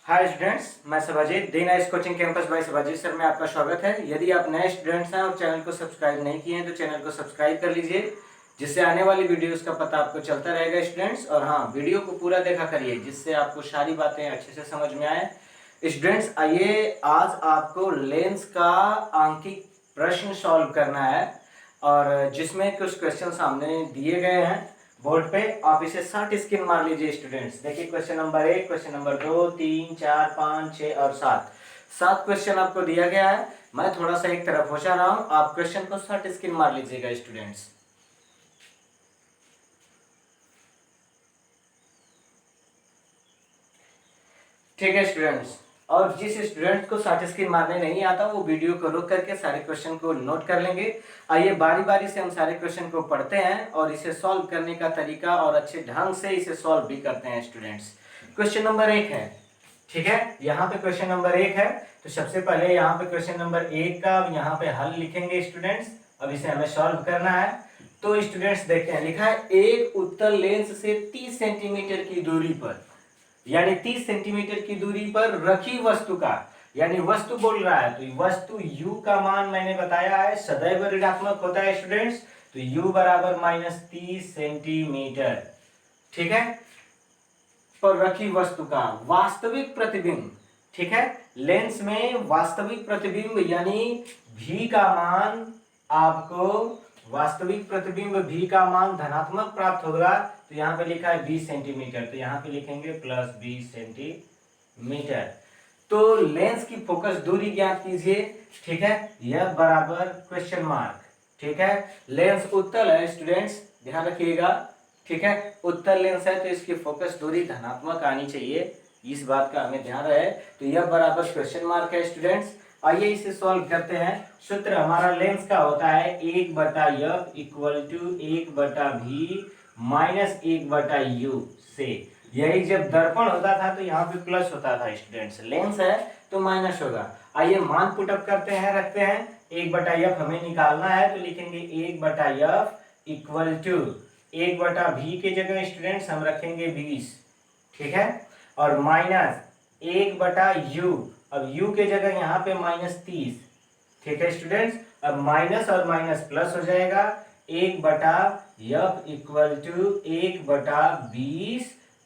हाय students, मैं Shivajeet the nice coaching campus by Shivajeet sir में आपका स्वागत है। यदि आप नए स्टूडेंट्स हैं और चैनल को सब्सक्राइब नहीं किए हैं तो चैनल को सब्सक्राइब कर लीजिए, जिससे आने वाली वीडियोस का पता आपको चलता रहेगा स्टूडेंट्स। और हाँ, वीडियो को पूरा देखा करिए जिससे आपको सारी बातें अच्छे से समझ में आए। स्टूडेंट्स आइए, आज आपको लेंस का आंकिक प्रश्न सॉल्व करना है और जिसमें कुछ क्वेश्चन सामने दिए गए हैं बोर्ड पे। आप इसे 60 स्क्रीन मार लीजिए स्टूडेंट्स। देखिए क्वेश्चन नंबर 1, क्वेश्चन नंबर 2, 3, 4, 5, 6 और 7 क्वेश्चन आपको दिया गया है। मैं थोड़ा सा एक तरफ हो जा रहा हूं, आप क्वेश्चन को 60 स्क्रीन मार लीजिएगा स्टूडेंट्स। ठीक है स्टूडेंट्स, और जिस स्टूडेंट को 60 स्क्रीन मारने नहीं आता वो वीडियो को रोक करके सारे क्वेश्चन को नोट कर लेंगे। आइए बारी बारी से हम सारे क्वेश्चन को पढ़ते हैं और इसे सॉल्व करने का तरीका और अच्छे ढंग से इसे सॉल्व भी करते हैं स्टूडेंट्स। क्वेश्चन नंबर 1 है, ठीक है, यहाँ पे क्वेश्चन नंबर 1 है। तो सबसे पहले यहाँ पे क्वेश्चन नंबर 1 का यहाँ पे हल लिखेंगे स्टूडेंट्स। अब इसे हमें सॉल्व करना है। तो स्टूडेंट्स देखते हैं, लिखा है एक उत्तल लेंस से 30 सेंटीमीटर की दूरी पर, यानी 30 सेंटीमीटर की दूरी पर रखी वस्तु का, यानी वस्तु बोल रहा है तो वस्तु u का मान मैंने बताया है सदैव ऋणात्मक होता है स्टूडेंट्स। तो u बराबर -30 सेंटीमीटर, ठीक है, पर रखी वस्तु का वास्तविक प्रतिबिंब, ठीक है, लेंस में वास्तविक प्रतिबिंब यानी v का मान आपको वास्तविक प्रतिबिंब v का मान धनात्मक प्राप्त होगा। तो यहाँ पे लिखा है 20 सेंटीमीटर, तो यहाँ पे लिखेंगे +20 सेंटीमीटर। तो लेंस की फोकस दूरी ज्ञात कीजिए, ठीक है, यह बराबर क्वेश्चन मार्क, ठीक है। लेंस उत्तल है स्टूडेंट्स, ध्यान रखिएगा, ठीक है, उत्तल लेंस है तो इसकी फोकस दूरी धनात्मक आनी चाहिए, इस बात का हमें ध्यान रहे। तो यह बराबर क्वेश्चन मार्क है स्टूडेंट्स। आइए इसे सॉल्व करते हैं। सूत्र हमारा लेंस का होता है 1/f equal to 1/v minus 1/u से। यही जब दर्पण होता था तो यहाँ पे प्लस होता था स्टूडेंट्स, लेंस है तो माइनस होगा। आइए मान पुटअप करते हैं, रखते हैं 1/f हमें निकालना है तो लिखेंगे 1/f इक्वल टू 1/v के जगह स्टूडेंट्स हम रखेंगे 20, ठीक है, और माइनस 1/u, अब u के जगह यहाँ पे -30, ठीक है स्टूडेंट्स। अब माइनस और माइनस प्लस हो जाएगा, 1/f इक्वल टू 1/20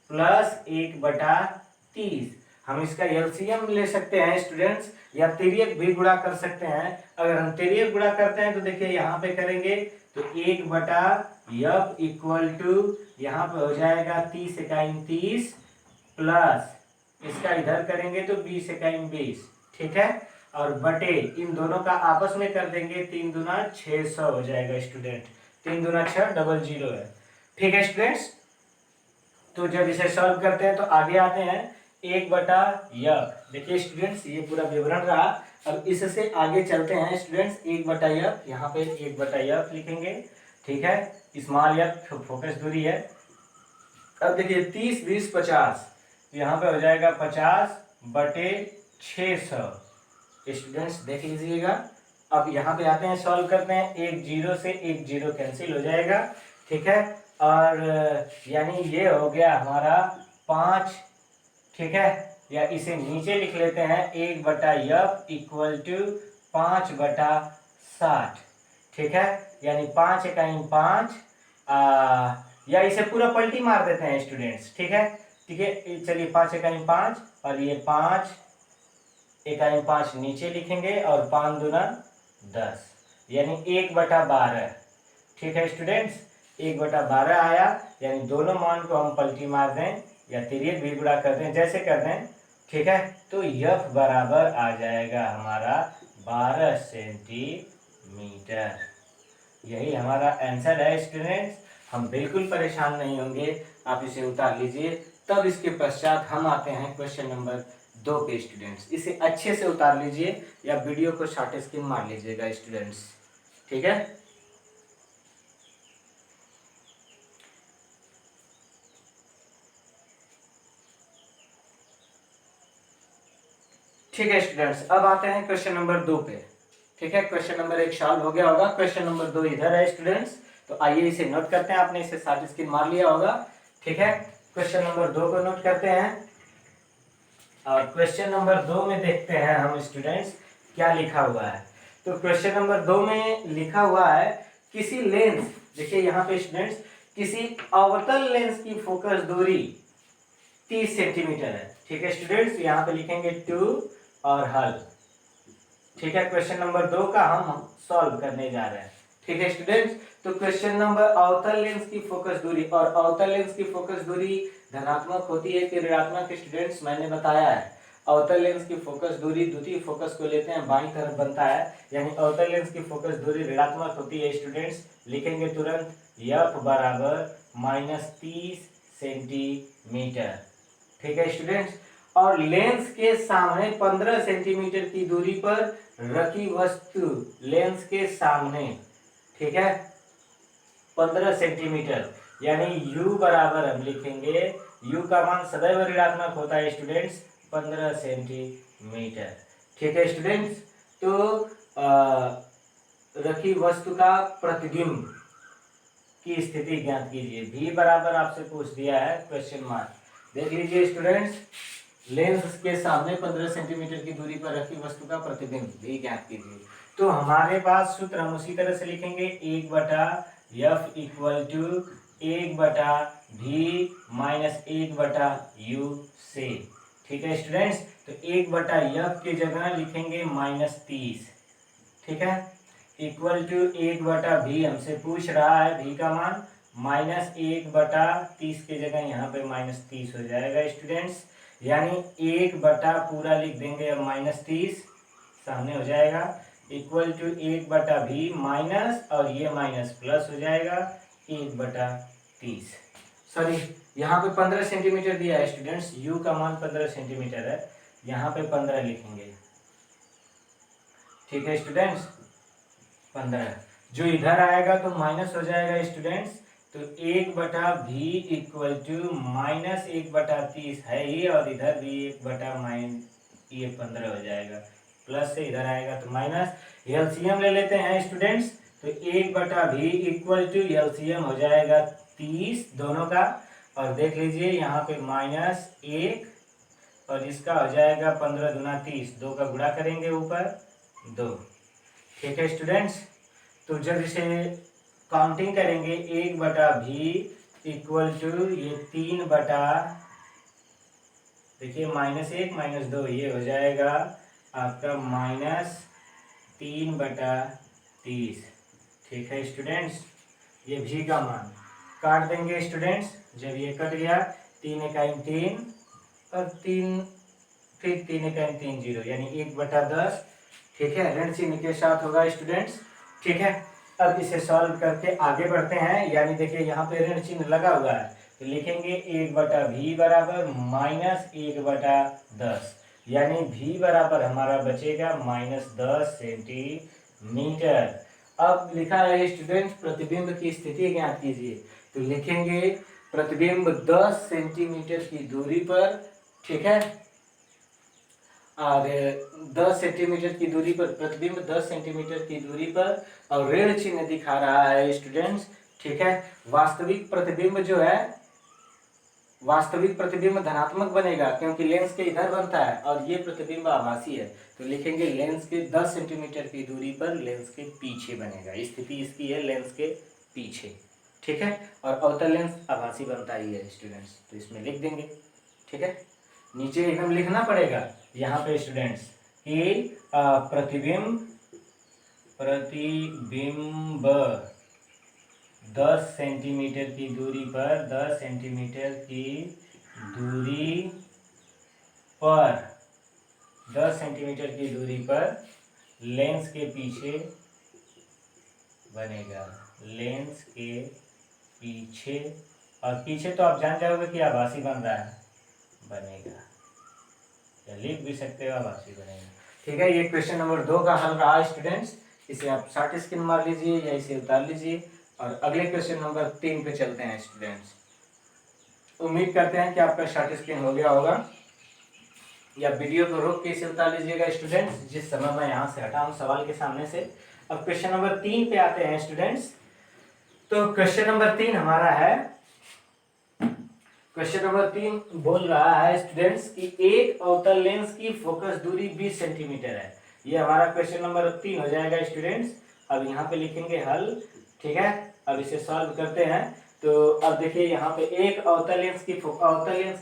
प्लस 1/30। हम इसका एलसीएम ले सकते हैं स्टूडेंट्स, या तिर्यक भी गुणा कर सकते हैं। अगर हम तिर्यक गुणा करते हैं तो देखिए यहाँ पे करेंगे तो 1/f इक्वल टू यहाँ पे हो जाएगा 30 इकाई 30 प्लस इसका इधर करेंगे तो 20 इकाई 20, ठीक है, और बटे इन दोनों का आपस में कर देंगे 3 दूना 600 हो जाएगा स्टूडेंट, 3 दूना 6 00 है, ठीक है स्टूडेंट्स। तो जब इसे सॉल्व करते हैं तो आगे आते हैं 1/f। देखिए स्टूडेंट्स ये पूरा विवरण रहा। अब इससे आगे चलते हैं स्टूडेंट्स, 1/f, यहाँ पे 1/f लिखेंगे, ठीक है, स्मॉल f फोकस दूरी है। अब देखिए 30 20 50, यहाँ पे हो जाएगा 50/600 स्टूडेंट्स, देख लीजिएगा। अब यहाँ पे आते हैं, सॉल्व करते हैं, 1 0 से 1 0 कैंसिल हो जाएगा, ठीक है, और यानी ये हो गया हमारा 5, ठीक है, या इसे नीचे लिख लेते हैं 1/f इक्वल टू 5/60, ठीक है, यानी 5 इकाई 5, या इसे पूरा पलटी मार देते हैं स्टूडेंट्स, ठीक है, ठीक है, चलिए 5 इकाई 5 और ये 5 इकाई 5 नीचे लिखेंगे और 5 दूना 10, यानी 1/12, ठीक है स्टूडेंट्स, 1/12 आया। यानी दोनों मान को हम पलटी मार दें या तिर्यक भी गुणा कर दें, जैसे कर दें, ठीक है, तो f बराबर आ जाएगा हमारा 12 सेंटीमीटर। यही हमारा आंसर है स्टूडेंट्स। हम बिल्कुल परेशान नहीं होंगे, आप इसे उतार लीजिए। तब इसके पश्चात हम आते हैं क्वेश्चन नंबर 2 पे स्टूडेंट्स। इसे अच्छे से उतार लीजिए या वीडियो को शॉर्ट स्क्रीन मार लीजिएगा स्टूडेंट्स, ठीक है। ठीक है स्टूडेंट्स, अब आते हैं क्वेश्चन नंबर 2 पे, ठीक है। क्वेश्चन नंबर 1 सॉल्व हो गया होगा, क्वेश्चन नंबर 2 इधर है स्टूडेंट्स। तो आइए इसे नोट करते हैं, आपने इसे शॉर्ट स्क्रीन मार लिया होगा, ठीक है। क्वेश्चन नंबर 2 को नोट करते हैं। और क्वेश्चन नंबर 2 में देखते हैं हम स्टूडेंट्स क्या लिखा हुआ है। तो क्वेश्चन नंबर 2 में लिखा हुआ है किसी लेंस, देखिए यहाँ पे स्टूडेंट्स, किसी अवतल लेंस की फोकस दूरी 30 सेंटीमीटर है। ठीक है स्टूडेंट्स, यहाँ पे लिखेंगे 2 और हल। ठीक है, क्वेश्चन नंबर 2 का हम सॉल्व करने जा रहे हैं। ठीक है स्टूडेंट्स, तो क्वेश्चन नंबर अवतल लेंस की फोकस दूरी, और अवतल लेंस की फोकस दूरी धनात्मक होती है कि ऋणात्मक स्टूडेंट्स, मैंने बताया है। अवतल लेंस की फोकस दूरी द्वितीय फोकस को लेते हैं बाईं तरफ बनता है, यानी अवतल लेंस की फोकस दूरी ऋणात्मक होती है स्टूडेंट्स। लिखेंगे तुरंत f बराबर -30 सेंटीमीटर। ठीक है स्टूडेंट्स, और लेंस के सामने 15 सेंटीमीटर की दूरी पर रखी वस्तु, लेंस के सामने, ठीक है, 15 सेंटीमीटर, यानी u बराबर हम लिखेंगे, u का मान सदैव ऋणात्मक होता है स्टूडेंट्स, 15 सेंटीमीटर। ठीक है स्टूडेंट्स, तो रखी वस्तु का प्रतिबिंब की स्थिति ज्ञात कीजिए। v बराबर आपसे पूछ दिया है क्वेश्चन मार्क। देख लीजिए स्टूडेंट्स, लेंस के सामने 15 सेंटीमीटर की दूरी पर रखी वस्तु का प्रतिबिंब भी ज्ञात कीजिए। तो हमारे पास सूत्र हम उसी तरह से लिखेंगे, 1/f equal to 1/v minus 1/u से। ठीक है स्टूडेंट्स, तो 1/f की जगह लिखेंगे -30, ठीक है, इक्वल टू 1/v, हमसे पूछ रहा है v का मान, -1/30 की जगह यहाँ पे -30 हो जाएगा स्टूडेंट्स, यानी 1 पूरा लिख देंगे अब -30 सामने हो जाएगा, इक्वल टू 1/v माइनस, और ये माइनस प्लस हो जाएगा 1/30। सॉरी, यहाँ पे 15 सेंटीमीटर दिया है स्टूडेंट्स, u का मान 15 सेंटीमीटर है, यहाँ पे 15 लिखेंगे। ठीक है स्टूडेंट्स, 15 जो इधर आएगा तो माइनस हो जाएगा स्टूडेंट्स, तो 1/v इक्वल टू -1/30 है ये, और इधर भी 1/- ये 15 हो जाएगा, प्लस से इधर आएगा तो माइनस। एलसीएम ले लेते हैं स्टूडेंट्स, तो 1/v इक्वल टू एलसीएम हो जाएगा 30 दोनों का, और देख लीजिए यहाँ पे -1 और इसका हो जाएगा 15 दूना 30, 2 का गुणा करेंगे ऊपर 2। ठीक है स्टूडेंट्स, तो जब इसे काउंटिंग करेंगे 1/v इक्वल टू ये 3 देखिए -1 -2, ये हो जाएगा आपका -3/30। ठीक है स्टूडेंट्स, ये v का मान काट देंगे स्टूडेंट्स, जब ये कट गया 3 इकाई 3 और 3, फिर 3 इकाई 3 0, यानी 1/10। ठीक है, ऋण चिन्ह के साथ होगा स्टूडेंट्स। ठीक है, अब इसे सॉल्व करके आगे बढ़ते हैं, यानी देखिए यहाँ पे ऋण चिन्ह लगा हुआ है, तो लिखेंगे 1/v बराबर -1/10, यानी v बराबर हमारा बचेगा -10 सेंटीमीटर। अब लिखा है स्टूडेंट, प्रतिबिंब की स्थिति ज्ञात कीजिए, तो लिखेंगे प्रतिबिंब 10 सेंटीमीटर की दूरी पर, ठीक है, और 10 सेंटीमीटर की दूरी पर प्रतिबिंब 10 सेंटीमीटर की दूरी पर, और ऋण चिन्ह दिखा रहा है स्टूडेंट्स। ठीक है, वास्तविक प्रतिबिंब जो है, वास्तविक प्रतिबिंब धनात्मक बनेगा क्योंकि लेंस के इधर बनता है, और ये प्रतिबिंब आभासी है, तो लिखेंगे लेंस के 10 सेंटीमीटर की दूरी पर लेंस के पीछे बनेगा। स्थिति इसकी है लेंस के पीछे। ठीक है, और अवतल लेंस आभासी बनता ही है स्टूडेंट्स, तो इसमें लिख देंगे। ठीक है, नीचे एकदम लिखना पड़ेगा यहाँ पे स्टूडेंट्स कि प्रतिबिंब 10 सेंटीमीटर की दूरी पर, 10 सेंटीमीटर की दूरी पर, 10 सेंटीमीटर की दूरी पर लेंस के पीछे बनेगा, लेंस के पीछे, और पीछे तो आप जान जाओगे कि आभासी बन रहा है, बनेगा, या लिख भी सकते हो आभासी बनेगा। ठीक है, ये क्वेश्चन नंबर 2 का हल रहा स्टूडेंट्स, इसे आप शॉर्ट स्क्रीन मार लीजिए या इसे उतार लीजिए, और अगले क्वेश्चन नंबर 3 पे चलते हैं स्टूडेंट्स। उम्मीद करते हैं कि आपका शॉर्ट स्क्रीन हो गया होगा, या वीडियो को रोक के इसे उतार लीजिएगा स्टूडेंट्स, जिस समय मैं यहाँ से हटा हूँ सवाल के सामने से। अब क्वेश्चन नंबर 3 पे आते हैं स्टूडेंट्स। तो क्वेश्चन नंबर 3 हमारा है, क्वेश्चन नंबर 3 बोल रहा है स्टूडेंट्स कि एक अवतल लेंस की फोकस दूरी 20 सेंटीमीटर है। ये हमारा क्वेश्चन नंबर 3 हो जाएगा स्टूडेंट्स। अब यहाँ पे लिखेंगे हल, ठीक है। अब इसे सॉल्व करते हैं। तो अब देखिए यहाँ पे एक अवतल लेंस की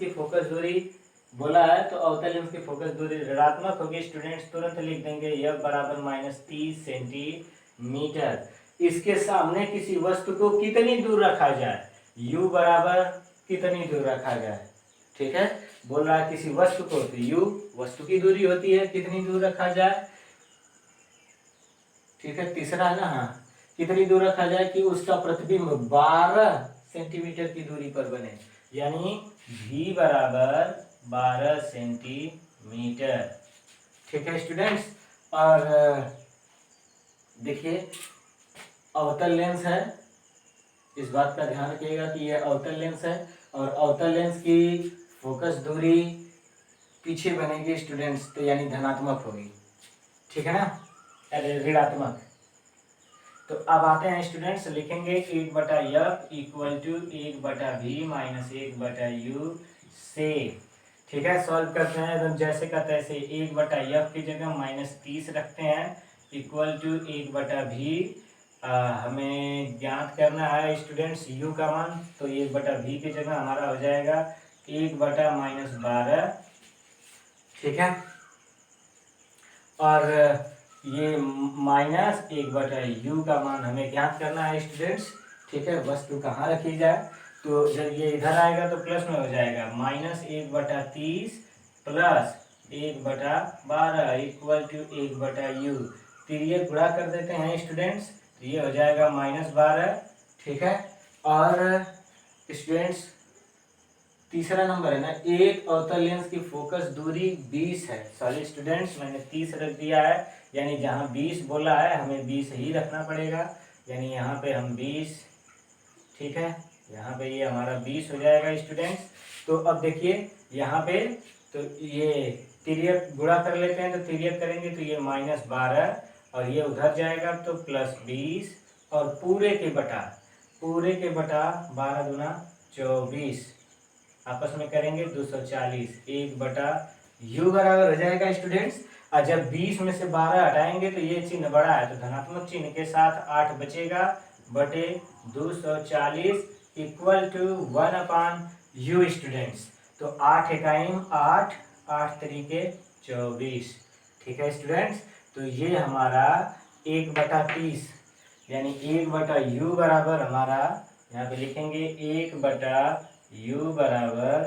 फोकस दूरी बोला है, तो अवतल लेंस की फोकस दूरी ऋणात्मक होगी स्टूडेंट्स। तुरंत लिख देंगे F बराबर -30 सेंटीमीटर। इसके सामने किसी वस्तु को कितनी दूर रखा जाए, U बराबर कितनी दूर रखा जाए, ठीक है। बोल रहा है किसी वस्तु को, तो U वस्तु की दूरी होती है, कितनी दूर रखा जाए, ठीक है। तीसरा है ना, हाँ, कितनी दूर रखा जाए कि उसका प्रतिबिंब 12 सेंटीमीटर की दूरी पर बने, यानी V बराबर 12 सेंटीमीटर, ठीक है स्टूडेंट्स। और देखिए अवतल लेंस है, इस बात का ध्यान रखिएगा कि यह अवतल लेंस है और अवतल लेंस की फोकस दूरी पीछे बनेगी स्टूडेंट्स, तो यानी धनात्मक होगी, ठीक है ना, अरे ऋणात्मक। तो अब आते हैं स्टूडेंट्स, लिखेंगे 1/F equal to 1/V minus 1/U से, ठीक है। सॉल्व करते हैं एकदम जैसे का तैसे। 1/F की जगह -30 रखते हैं इक्वल टू 1/V। हमें ज्ञात करना है स्टूडेंट्स U का मान, तो 1/V की जगह हमारा हो जाएगा 1/-12, ठीक है। और ये -1/U का मान हमें ज्ञात करना है स्टूडेंट्स, ठीक है। वस्तु कहाँ रखी जाए, तो जब ये इधर आएगा तो प्लस में हो जाएगा, -1/30 प्लस 1/12 इक्वल टू 1/U। तिर्यक गुणा कर देते हैं स्टूडेंट्स, तो ये हो जाएगा -12, ठीक है। और स्टूडेंट्स तीसरा नंबर है ना, एक अवतल लेंस की फोकस दूरी 20 है। सॉरी स्टूडेंट्स, मैंने 30 रख दिया है, यानी जहाँ 20 बोला है हमें 20 ही रखना पड़ेगा, यानी यहाँ पे हम 20, ठीक है। यहाँ पे ये हमारा 20 हो जाएगा स्टूडेंट्स। तो अब देखिए यहाँ पे, तो ये तिर्यक गुणा कर लेते हैं, तो तिर्यक करेंगे तो ये -12 और ये उधर जाएगा तो +20 और पूरे के बटा 12 दूना 24 आपस में करेंगे 240, 1/U बराबर हो जाएगा स्टूडेंट्स। और जब 20 में से 12 हटाएंगे तो ये चिन्ह बड़ा है, तो धनात्मक चिन्ह के साथ 8 बचेगा बटे 240 इक्वल टू 1/U स्टूडेंट्स। तो 8 इकाई 8, 8 तरीके 24, ठीक है स्टूडेंट्स। तो ये हमारा 1/30 यानी 1/U बराबर हमारा, यहाँ पे लिखेंगे 1/U बराबर,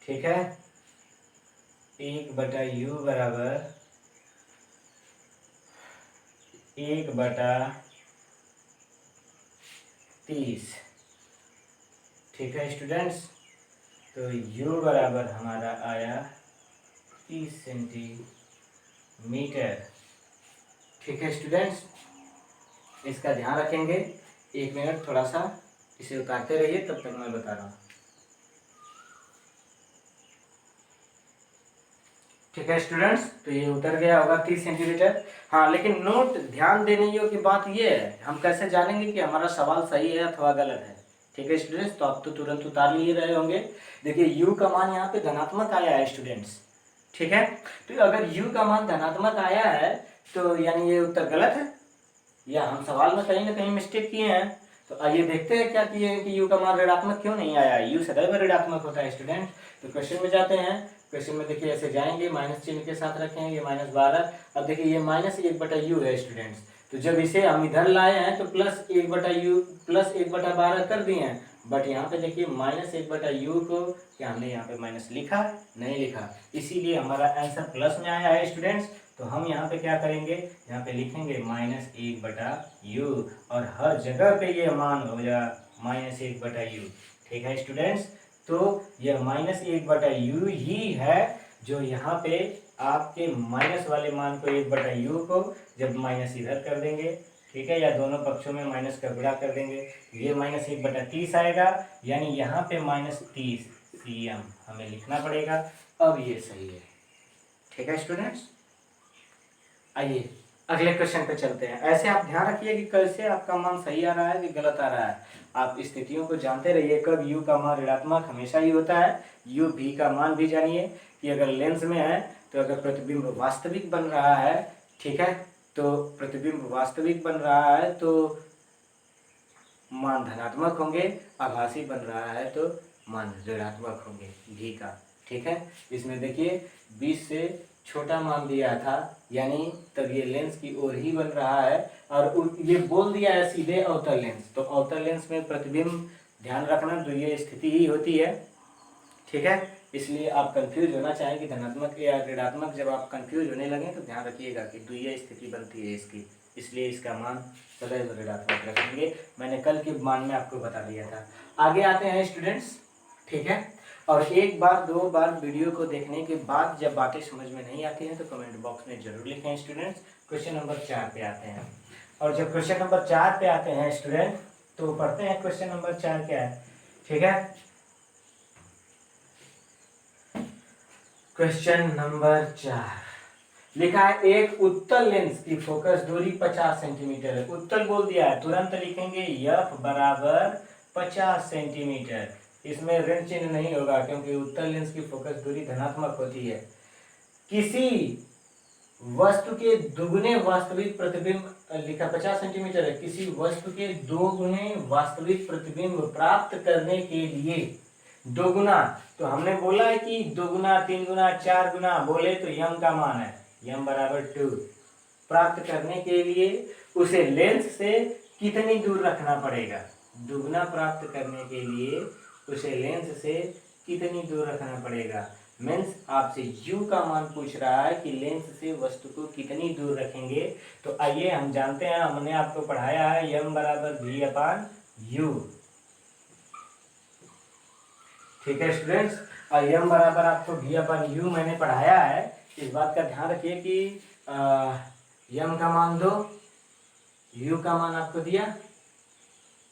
ठीक है, 1/U बराबर 1/30, ठीक है स्टूडेंट्स। तो U बराबर हमारा आया 30 सेंटीमीटर, ठीक है स्टूडेंट्स। इसका ध्यान रखेंगे। 1 मिनट थोड़ा सा इसे उतारते रहिए, तब तक मैं बता रहा हूँ, ठीक है स्टूडेंट्स। तो ये उतर गया होगा 30 सेंटीमीटर। हाँ, लेकिन नोट ध्यान देने योग्य बात ये है, हम कैसे जानेंगे कि हमारा सवाल सही है अथवा गलत है, ठीक है स्टूडेंट्स। तो आप तो तुरंत उतार लिए रहे होंगे। देखिए U का मान यहाँ पे धनात्मक आया है स्टूडेंट्स, ठीक है। तो अगर U का मान धनात्मक आया है तो यानी ये उत्तर गलत है, या हम सवाल में कहीं ना कहीं मिस्टेक किए हैं। तो आइए देखते हैं क्या किए हैं कि U का मान ऋणात्मक क्यों नहीं आया। U सदैव ऋणात्मक होता है स्टूडेंट। तो क्वेश्चन में जाते हैं। क्वेश्चन में देखिए ऐसे जाएंगे, माइनस चिन्ह के साथ रखेंगे, -12। अब देखिए ये -1/U है स्टूडेंट्स। तो जब इसे हम इधर लाए हैं तो +1/U +1/12 कर दिए हैं, बट यहाँ पे देखिए -1/U को क्या हमने यहाँ पे माइनस लिखा, नहीं लिखा, इसीलिए हमारा आंसर प्लस में आया है स्टूडेंट्स। तो हम यहाँ पे क्या करेंगे, यहाँ पे लिखेंगे -1/U और हर जगह पे ये मान हो जाए -1/U, ठीक है स्टूडेंट्स। तो यह -1/U ही है जो यहाँ पे आपके माइनस वाले मान को 1/U को जब माइनस इधर कर देंगे, ठीक है, या दोनों पक्षों में माइनस का गुणा कर देंगे, ये -1/30 आएगा, यानी यहाँ पे -30 cm हमें लिखना पड़ेगा। अब ये सही है, ठीक है स्टूडेंट्स। आइए अगले क्वेश्चन पे चलते हैं। ऐसे आप ध्यान रखिए कि कैसे आपका मान सही आ रहा है कि गलत आ रहा है। आप स्थितियों को जानते रहिए, कब u का मान ऋणात्मक हमेशा ही होता है। u v का मान भी जानिए कि अगर लेंस में है तो अगर प्रतिबिंब वास्तविक बन रहा है, ठीक है, तो प्रतिबिंब वास्तविक बन रहा है तो मान धनात्मक होंगे, आभासी बन रहा है तो मान ऋणात्मक होंगे v का, ठीक है। इसमें देखिए 20 से छोटा मान दिया था, यानी तब ये लेंस की ओर ही बन रहा है, और ये बोल दिया है सीधे अवतल लेंस, तो अवतल लेंस में प्रतिबिंब ध्यान रखना तो ये स्थिति ही होती है, ठीक है। इसलिए आप कंफ्यूज होना चाहें कि धनात्मक या ऋणात्मक, जब आप कंफ्यूज होने लगें तो ध्यान रखिएगा कि द्वितीय स्थिति बनती है इसकी, इसलिए इसका मान सदैव ऋणात्मक रखेंगे। मैंने कल के मान में आपको बता दिया था। आगे आते हैं स्टूडेंट्स, ठीक है। और एक बार दो बार वीडियो को देखने के बाद जब बातें समझ में नहीं आती हैं तो कमेंट बॉक्स में जरूर लिखें स्टूडेंट्स। क्वेश्चन नंबर 4 पे आते हैं, और जब क्वेश्चन नंबर 4 पे आते हैं स्टूडेंट तो पढ़ते हैं क्वेश्चन नंबर 4 क्या है, ठीक है। क्वेश्चन नंबर 4 लिखा है, एक उत्तल लेंस की फोकस दूरी 50 सेंटीमीटर है। उत्तल बोल दिया है, तुरंत लिखेंगे f बराबर 50 सेंटीमीटर। इसमें ऋण चिन्ह नहीं होगा क्योंकि उत्तल लेंस की फोकस दूरी धनात्मक होती है। किसी वस्तु के दुगुने वास्तविक प्रतिबिंब, लिखा 50 सेंटीमीटर है, किसी वस्तु के दोगुने वास्तविक प्रतिबिंब प्राप्त करने के लिए दोगुना, तो हमने बोला है कि दोगुना, तीन गुना, चार गुना बोले तो यम का मान है, यम बराबर 2। प्राप्त करने के लिए उसे लेंस से कितनी दूर रखना पड़ेगा, दुगुना प्राप्त करने के लिए उसे लेंस से कितनी दूर रखना पड़ेगा। मीन्स आपसे u का मान पूछ रहा है कि लेंस से वस्तु को कितनी दूर रखेंगे। तो आइए हम जानते हैं, हमने आपको पढ़ाया है यम बराबर v अपान u, ठीक है स्टूडेंट्स। और यम बराबर आपको v अपान u मैंने पढ़ाया है। इस बात का ध्यान रखिए कि यम का मान दो, u का मान आपको दिया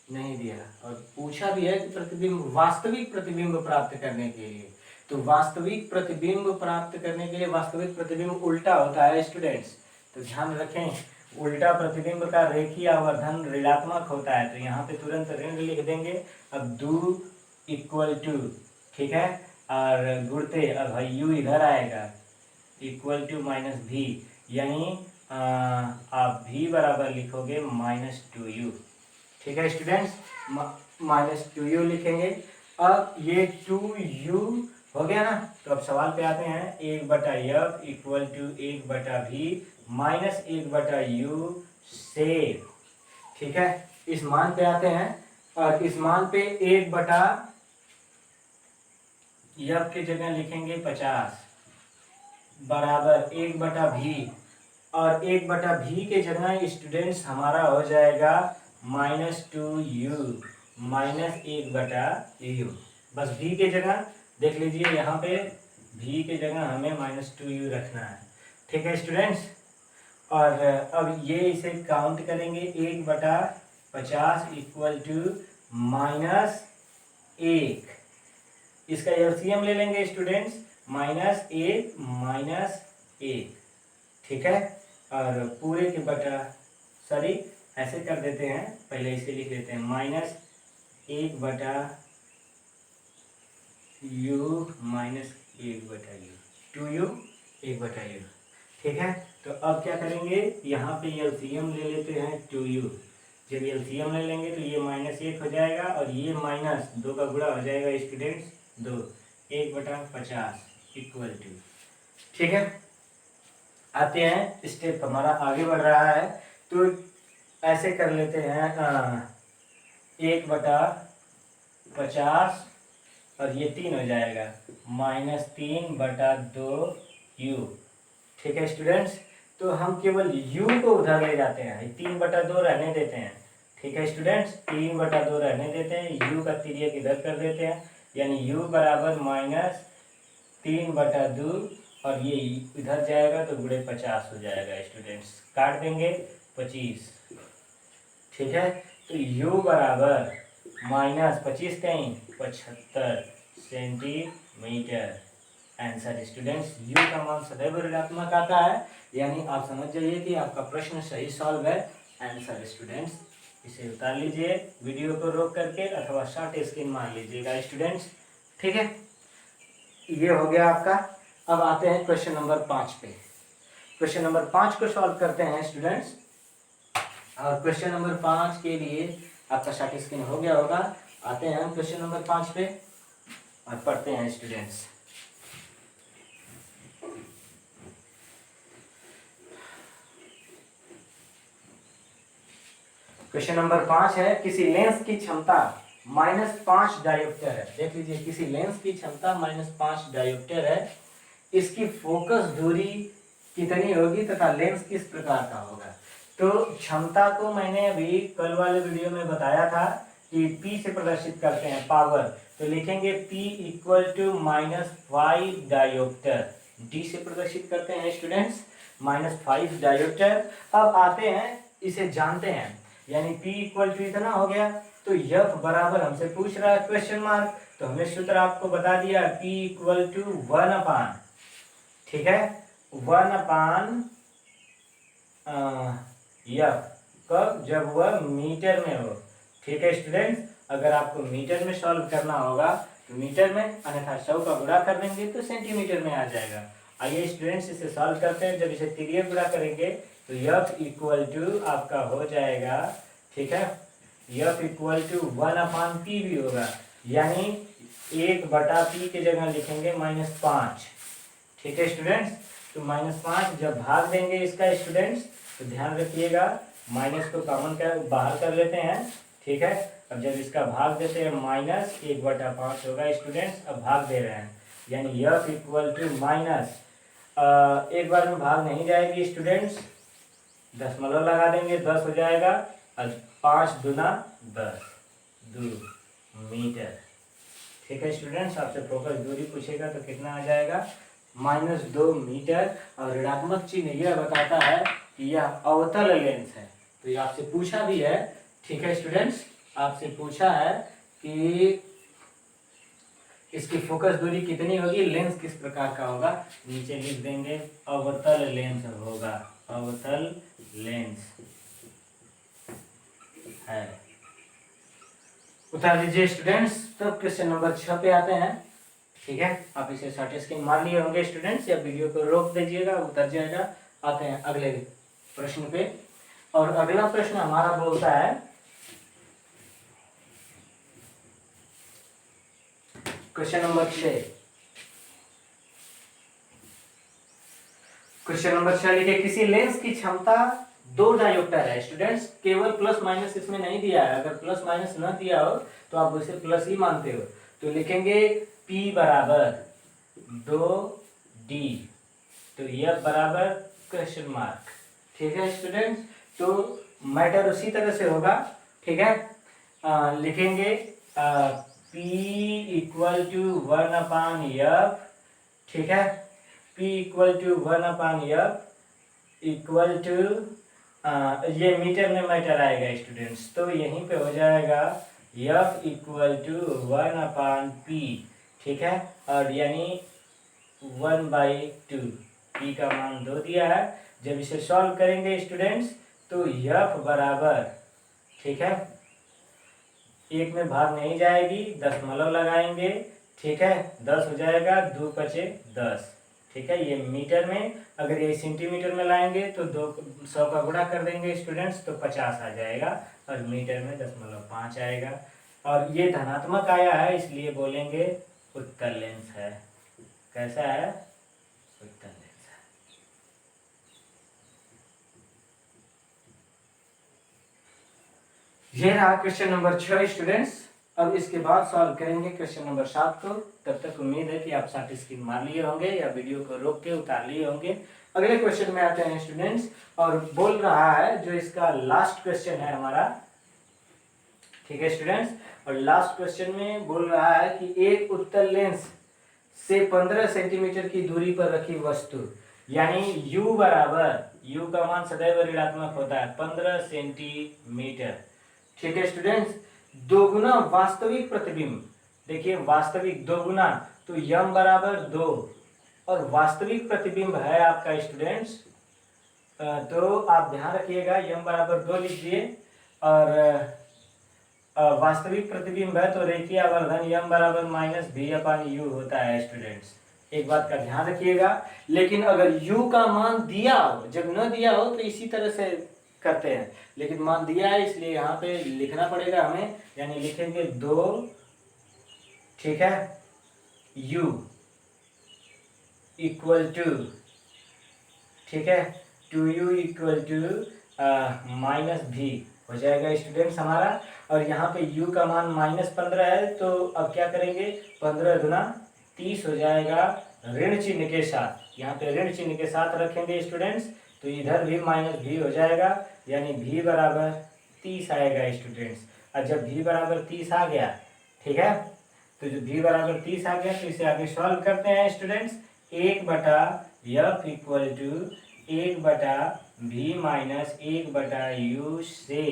नहीं दिया, और पूछा भी है कि प्रतिबिंब, वास्तविक प्रतिबिंब प्राप्त करने के लिए, तो वास्तविक प्रतिबिंब प्राप्त करने के लिए वास्तविक प्रतिबिंब उल्टा होता है स्टूडेंट्स, तो ध्यान रखें उल्टा प्रतिबिंब का रेखीय आवर्धन ऋणात्मक होता है, तो यहाँ पे तुरंत ऋण लिख देंगे। अब 2 इक्वल टू, ठीक है, और गुणते अब u इधर आएगा इक्वल टू माइनस v, यानी आप v बराबर लिखोगे -2u, ठीक है स्टूडेंट्स, -2u लिखेंगे। अब ये 2u हो गया ना, तो अब सवाल पे आते हैं, 1/f equal to 1/v minus 1/u से, ठीक है, इस मान पे आते हैं, और इस मान पे 1/f की जगह लिखेंगे 50 बराबर 1/v, और 1/v के जगह स्टूडेंट्स हमारा हो जाएगा -2u माइनस 1/u। बस v के जगह देख लीजिए, यहाँ पे v के जगह हमें -2u रखना है, ठीक है स्टूडेंट्स। और अब ये इसे काउंट करेंगे, 1/50 इक्वल टू -1, इसका एलसीएम ले लेंगे स्टूडेंट्स, -1, ठीक है, और पूरे के बटा, सॉरी ऐसे कर देते हैं, पहले इसे लिख लेते हैं, -1/u -1/u 2u 1/u, ठीक है। तो अब क्या करेंगे, यहाँ पे एलसीएम ले लेते हैं 2u, जब एलसीएम ले लेंगे तो ये -1 हो जाएगा, और ये -2 का गुणा हो जाएगा स्टूडेंट्स 2, 1/50 इक्वल टू, ठीक है। आते हैं, स्टेप हमारा आगे बढ़ रहा है, तो ऐसे कर लेते हैं, 1/50 और ये 3 हो जाएगा, -3/2u, ठीक है स्टूडेंट्स। तो हम केवल u को उधर ले जाते हैं, 3/2 रहने देते हैं, ठीक है स्टूडेंट्स, 3/2 रहने देते हैं, u का तिर्यक इधर कर देते हैं, यानी u बराबर -3/2, और ये इधर जाएगा तो गुणे 50 हो जाएगा स्टूडेंट्स, काट देंगे 25, ठीक है। तो u बराबर -25 कहीं 75 सेंटीमीटर, आंसर स्टूडेंट्स। यू का मान सदैव ऋणात्मक आता है, यानी आप समझ जाइए कि आपका प्रश्न सही सॉल्व है। आंसर स्टूडेंट्स, इसे उतार लीजिए वीडियो को रोक करके अथवा शॉर्ट स्क्रीन मार लीजिएगा स्टूडेंट्स। ठीक है, ये हो गया आपका। अब आते हैं क्वेश्चन नंबर 5 पे। क्वेश्चन नंबर 5 को सॉल्व करते हैं स्टूडेंट्स। और क्वेश्चन नंबर 5 के लिए आपका शॉर्ट स्क्रीन हो गया होगा। आते हैं हम क्वेश्चन नंबर 5 पे और पढ़ते हैं स्टूडेंट्स। क्वेश्चन नंबर 5 है, किसी लेंस की क्षमता -5 डायोप्टर है। देख लीजिए, किसी लेंस की क्षमता -5 डायोप्टर है। इसकी फोकस दूरी कितनी होगी तथा लेंस किस प्रकार का होगा। तो क्षमता को मैंने अभी कल वाले वीडियो में बताया था कि P से प्रदर्शित करते हैं पावर, तो लिखेंगे P equal to -5 dioptre. D से प्रदर्शित करते हैं स्टूडेंट्स -5 डायोप्टर। अब आते हैं, इसे जानते हैं, यानी P इक्वल टू इतना हो गया। तो F बराबर हमसे पूछ रहा है क्वेश्चन मार्क, तो हमने सूत्र आपको बता दिया P इक्वल टू 1/, ठीक है, 1/F। कब? जब वह मीटर में हो। ठीक है स्टूडेंट्स, अगर आपको मीटर में सॉल्व करना होगा तो मीटर में, अन्यथा 100 का गुणा कर देंगे तो सेंटीमीटर में आ जाएगा। आइए स्टूडेंट्स, इसे सॉल्व करते हैं। जब इसे तिर्यक गुणा करेंगे तो F इक्वल टू आपका हो जाएगा, ठीक है, F इक्वल टू 1/P भी होगा, यानी 1/P के जगह लिखेंगे -5। ठीक है स्टूडेंट्स, तो -5 जब भाग देंगे इसका स्टूडेंट्स, तो ध्यान रखिएगा माइनस को कॉमन कर बाहर कर लेते हैं। ठीक है, अब जब इसका भाग देते हैं -1/5 होगा स्टूडेंट्स। अब भाग दे रहे हैं, यानी F इक्वल टू माइनस, एक बार में भाग नहीं जाएगी स्टूडेंट्स, दशमलव लगा देंगे, 10 हो जाएगा, और 5 दूना 10, 2 मीटर। ठीक है स्टूडेंट्स, आपसे फोकस दूरी पूछेगा तो कितना आ जाएगा, -2 मीटर। और ऋणात्मक चिन्ह यह बताता है कि यह अवतल लेंस है। तो ये आपसे पूछा भी है, ठीक है स्टूडेंट्स, आपसे पूछा है कि इसकी फोकस दूरी कितनी होगी, लेंस किस प्रकार का होगा। नीचे लिख देंगे अवतल लेंस होगा, अवतल लेंस है। उतार दीजिए स्टूडेंट्स। तो क्वेश्चन नंबर 6 पे आते हैं। ठीक है, आप इसे शॉर्ट स्क्रीन मार लिए होंगे स्टूडेंट्स, या वीडियो को रोक दीजिएगा, उतर जाएगा। आते हैं अगले प्रश्न पे, और अगला प्रश्न हमारा बोलता है, क्वेश्चन नंबर 6। क्वेश्चन नंबर 6 लिखे, किसी लेंस की क्षमता 2 डायोप्टर है स्टूडेंट्स। केवल प्लस माइनस इसमें नहीं दिया है, अगर प्लस माइनस न दिया हो तो आप उसे प्लस ही मानते हो। तो लिखेंगे P बराबर 2D, तो F बराबर क्वेश्चन मार्क। ठीक है स्टूडेंट्स, तो मैटर उसी तरह से होगा। ठीक है, लिखेंगे P इक्वल टू 1/F। ठीक है, P equal to 1/F equal to, ये मीटर में मैटर आएगा स्टूडेंट्स, तो यहीं पे हो जाएगा F इक्वल टू 1/P। ठीक है, और यानी 1/2, P का मान 2 दिया है। जब इसे सॉल्व करेंगे स्टूडेंट्स तो F बराबर, ठीक है, एक में भाग नहीं जाएगी, दशमलव लगाएंगे। ठीक है, 10 हो जाएगा, 2 × 10। ठीक है, ये मीटर में, अगर ये सेंटीमीटर में लाएंगे तो 100 का गुणा कर देंगे स्टूडेंट्स, तो 50 आ जाएगा, और मीटर में 0.5 आएगा। और ये धनात्मक आया है, इसलिए बोलेंगे उत्तल लेंस है। कैसा है? उत्तल लेंस है। ये रहा क्वेश्चन नंबर 6 स्टूडेंट्स। अब इसके बाद सॉल्व करेंगे क्वेश्चन नंबर 7 को। तब तक उम्मीद है कि आप शॉर्ट स्क्रीन मार लिए होंगे या वीडियो को रोक के उतार लिए होंगे। अगले क्वेश्चन में आते हैं स्टूडेंट्स, और बोल रहा है, जो इसका लास्ट क्वेश्चन है हमारा, ठीक है स्टूडेंट्स, और लास्ट क्वेश्चन में बोल रहा है कि एक उत्तल लेंस से 15 सेंटीमीटर की दूरी पर रखी वस्तु, यानी U बराबर, U का मान सदैव ऋणात्मक होता है, 15 सेंटीमीटर। ठीक है स्टूडेंट्स, दोगुना वास्तविक प्रतिबिंब, देखिए वास्तविक दोगुना, तो m बराबर 2, और वास्तविक प्रतिबिंब है आपका स्टूडेंट्स, तो आप ध्यान रखिएगा यम बराबर 2 लिख दिए। और वास्तविक प्रतिबिंब है तो रेखीय आवर्धन यम बराबर माइनस भी अपान यू होता है स्टूडेंट्स, एक बात का ध्यान रखिएगा। लेकिन अगर u का मान दिया हो, जब न दिया हो तो इसी तरह से करते हैं, लेकिन मान दिया है इसलिए यहाँ पे लिखना पड़ेगा हमें, यानी लिखेंगे 2, ठीक है, u इक्वल टू, ठीक है, 2u इक्वल टू माइनस भी हो जाएगा स्टूडेंट्स हमारा। और यहाँ पे u का मान -15 है, तो अब क्या करेंगे, 15 गुना 30 हो जाएगा ऋण चिन्ह के साथ, यहाँ पे ऋण चिन्ह के साथ रखेंगे स्टूडेंट्स, तो इधर भी माइनस भी हो जाएगा, यानी v बराबर 30 आएगा स्टूडेंट्स। और जब v बराबर 30 आ गया, ठीक है, तो जो v बराबर 30 आ गया तो इसे आगे सॉल्व करते हैं students. 1/f equal to 1/v minus 1/u से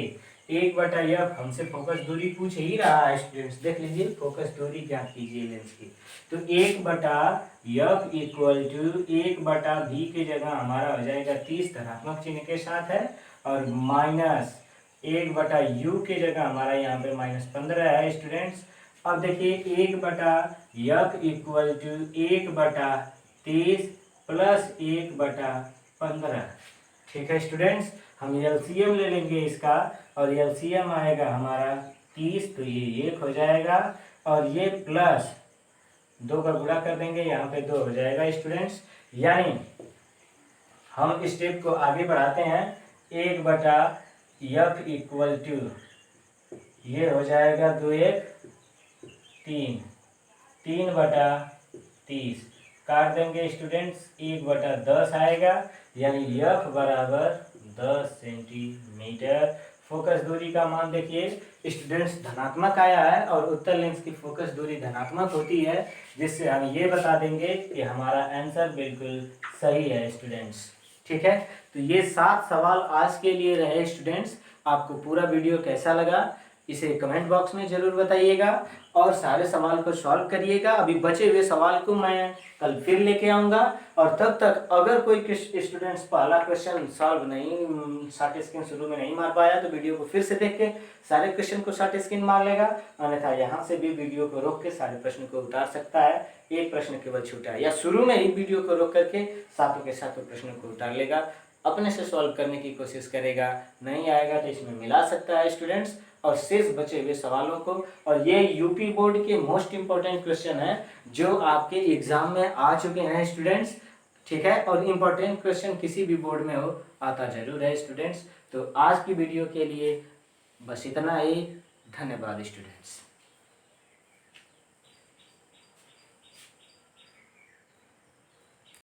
1/f हमसे फोकस दूरी पूछ ही रहा है स्टूडेंट्स, देख लीजिए फोकस दूरी ज्ञात कीजिए लेंस की, तो 1/f इक्वल टू 1/v की जगह हमारा हो जाएगा 30 धनात्मक चिन्ह के साथ है, और माइनस 1/u की जगह हमारा यहाँ पे -15 है स्टूडेंट्स। अब देखिए 1/f इक्वल टू 1/30 प्लस 1/15, ठीक है स्टूडेंट्स। हम एलसीएम ले लेंगे इसका, और एलसीएम आएगा हमारा 30, तो ये 1 हो जाएगा, और ये प्लस 2 का गुणा कर देंगे, यहाँ पे 2 हो जाएगा स्टूडेंट्स। यानी हम स्टेप को आगे बढ़ाते हैं, 1/f इक्वल टू ये हो जाएगा 2 1 3, 3/30 काट देंगे स्टूडेंट्स, 1/10 आएगा, यानी f बराबर 10 सेंटीमीटर। फोकस दूरी का मान देखिए स्टूडेंट्स धनात्मक आया है, और उत्तर लेंस की फोकस दूरी धनात्मक होती है, जिससे हम ये बता देंगे कि हमारा आंसर बिल्कुल सही है स्टूडेंट्स, ठीक है। तो ये 7 सवाल आज के लिए रहे स्टूडेंट्स। आपको पूरा वीडियो कैसा लगा इसे कमेंट बॉक्स में जरूर बताइएगा, और सारे सवाल को सॉल्व करिएगा। अभी बचे हुए सवाल को मैं कल फिर लेके आऊँगा, और तब तक अगर कोई स्टूडेंट्स पहला क्वेश्चन सॉल्व नहीं, शॉर्ट स्क्रीन शुरू में नहीं मार पाया, तो वीडियो को फिर से देख के सारे क्वेश्चन को शॉर्ट स्क्रीन मार लेगा, अन्यथा यहाँ से भी वीडियो को रोक के सारे प्रश्न को उतार सकता है, एक प्रश्न केवल छूटा है, या शुरू में ही वीडियो को रोक करके सातों के सातों प्रश्नों को उतार लेगा, अपने से सॉल्व करने की कोशिश करेगा। नहीं आएगा तो इसमें मिला सकता है स्टूडेंट्स, और शेष बचे हुए सवालों को। और ये यूपी बोर्ड के मोस्ट इंपॉर्टेंट क्वेश्चन है जो आपके एग्जाम में आ चुके हैं स्टूडेंट्स, ठीक है, और इम्पोर्टेंट क्वेश्चन किसी भी बोर्ड में हो आता जरूर है स्टूडेंट्स। तो आज की वीडियो के लिए बस इतना ही, धन्यवाद स्टूडेंट्स।